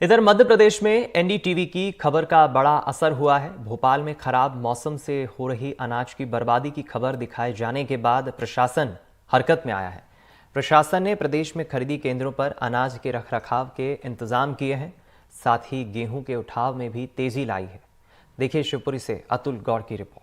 इधर मध्य प्रदेश में एनडीटीवी की खबर का बड़ा असर हुआ है। भोपाल में खराब मौसम से हो रही अनाज की बर्बादी की खबर दिखाए जाने के बाद प्रशासन हरकत में आया है। प्रशासन ने प्रदेश में खरीदी केंद्रों पर अनाज के रखरखाव के इंतजाम किए हैं। साथ ही गेहूं के उठाव में भी तेजी लाई है। देखिए शिवपुरी से अतुल गौड़ की रिपोर्ट।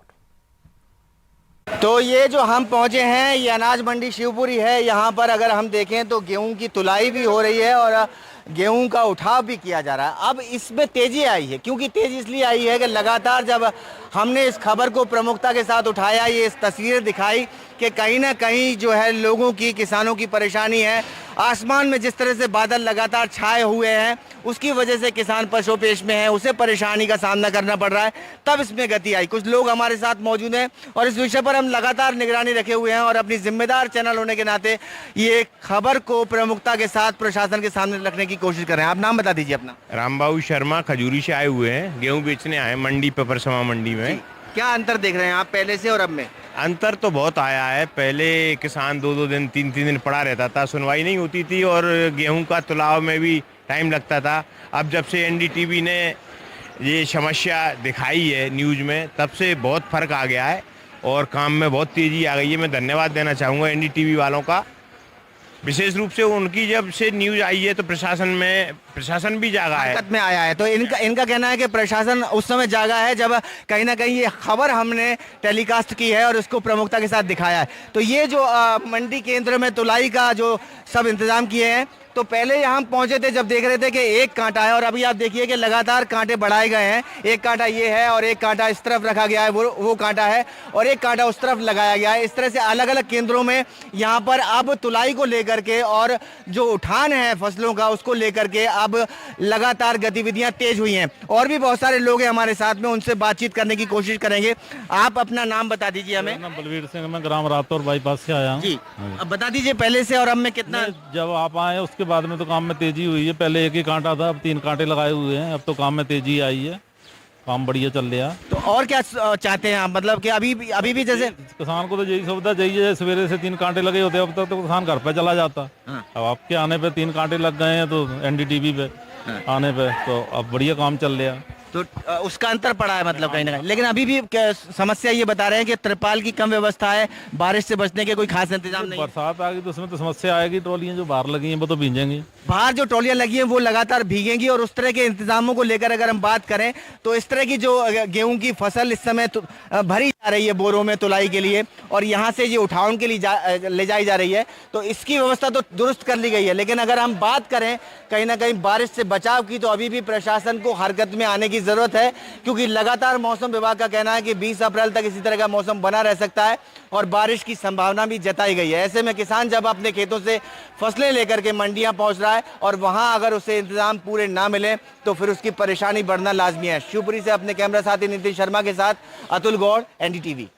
तो ये जो हम पहुंचे हैं ये अनाज मंडी शिवपुरी है। यहाँ पर अगर हम देखें तो गेहूं की तुलाई भी हो रही है और गेहूं का उठाव भी किया जा रहा है। अब इसमें तेजी आई है, क्योंकि तेजी इसलिए आई है कि लगातार जब हमने इस खबर को प्रमुखता के साथ उठाया, ये इस तस्वीरें दिखाई कि कहीं ना कहीं जो है लोगों की, किसानों की परेशानी है। आसमान में जिस तरह से बादल लगातार छाए हुए हैं उसकी वजह से किसान पशोपेश में है, उसे परेशानी का सामना करना पड़ रहा है। तब इसमें गति आई। कुछ लोग हमारे साथ मौजूद हैं और इस विषय पर हम लगातार निगरानी रखे हुए हैं और अपनी जिम्मेदार चैनल होने के नाते ये खबर को प्रमुखता के साथ प्रशासन के सामने रखने की कोशिश कर रहे हैं। आप नाम बता दीजिए अपना। रामबाबू शर्मा खजूरी से आए हुए हैं, गेहूं बेचने आए मंडी पेपरसमा मंडी में। क्या अंतर देख रहे हैं आप पहले से और अब में? अंतर तो बहुत आया है। पहले किसान 2-2 दिन 3-3 दिन पड़ा रहता था, सुनवाई नहीं होती थी और गेहूं का तुलाव में भी टाइम लगता था। अब जब से एनडीटीवी ने ये समस्या दिखाई है न्यूज़ में, तब से बहुत फ़र्क आ गया है और काम में बहुत तेज़ी आ गई है। मैं धन्यवाद देना चाहूँगा एनडीटीवी वालों का, विशेष रूप से उनकी। जब से न्यूज़ आई है तो प्रशासन भी जागा है, हरकत में आया है। तो इनका कहना है कि प्रशासन उस समय जागा है जब कहीं ना कहीं ये खबर हमने टेलीकास्ट की है और उसको प्रमुखता के साथ दिखाया है। तो ये जो मंडी केंद्र में तुलाई का जो सब इंतजाम किए हैं, तो पहले यहाँ पहुंचे थे जब देख रहे थे कि एक कांटा है और अभी आप देखिए कि लगातार कांटे बढ़ाए गए हैं। एक कांटा ये है और एक कांटा इस तरफ रखा गया है, वो कांटा है और एक कांटा उस तरफ लगाया गया है। इस तरह से अलग अलग केंद्रों में यहाँ पर अब तुलाई को लेकर के और जो उठान है फसलों का उसको लेकर के अब लगातार गतिविधियां तेज हुई हैं। और भी बहुत सारे लोग हैं हमारे साथ में, उनसे बातचीत करने की कोशिश करेंगे। आप अपना नाम बता दीजिए हमें। नाम बलवीर सिंह, मैं ग्राम रातौर बाईपास से आया हूँ जी, अब बता दीजिए पहले से और अब में कितना। जब आप आए उसके बाद में तो काम में तेजी हुई है। पहले एक ही कांटा था, अब 3 कांटे लगाए हुए हैं। अब तो काम में तेजी आई है, काम बढ़िया चल रहा है। तो और क्या चाहते हैं आप, मतलब कि अभी भी जैसे किसान को तो यही सुविधा चाहिए। सवेरे से 3 कांटे लगे होते, अब तक तो किसान घर पे चला जाता। अब आपके आने पे 3 कांटे लग गए हैं, तो एनडीटीवी पे आने पे तो अब बढ़िया काम चल रहा है। तो उसका अंतर पड़ा है मतलब कहीं ना कहीं। लेकिन अभी भी समस्या ये बता रहे हैं कि त्रिपाल की कम व्यवस्था है, बारिश से बचने के कोई खास इंतजाम नहीं। बरसात आ गई तो उसमें तो समस्या आएगी। ट्रॉलियां जो बाहर लगी हैं वो तो भींजेंगी। बाहर जो ट्रॉलियां लगी हैं वो लगातार भीगेंगी। और उस तरह के इंतजामों को लेकर अगर हम बात करें तो इस तरह की जो गेहूं की फसल इस समय भरी जा रही है बोरों में तुलाई के लिए और यहाँ से ये उठावन के लिए ले जाई जा रही है, तो इसकी व्यवस्था तो दुरुस्त कर ली गई है। लेकिन अगर हम बात करें कहीं ना कहीं बारिश से बचाव की, तो अभी भी प्रशासन को हरकत में आने की जरूरत है, क्योंकि लगातार मौसम विभाग का कहना है कि 20 अप्रैल तक इसी तरह का मौसम बना रह सकता है और बारिश की संभावना भी जताई गई है। ऐसे में किसान जब अपने खेतों से फसलें लेकर के मंडियां पहुंच रहा है और वहां अगर उसे इंतजाम पूरे ना मिले तो फिर उसकी परेशानी बढ़ना लाजमी है। शिवपुरी से अपने कैमरा साथी नितिन शर्मा के साथ अतुल गौड़, एनडीटीवी।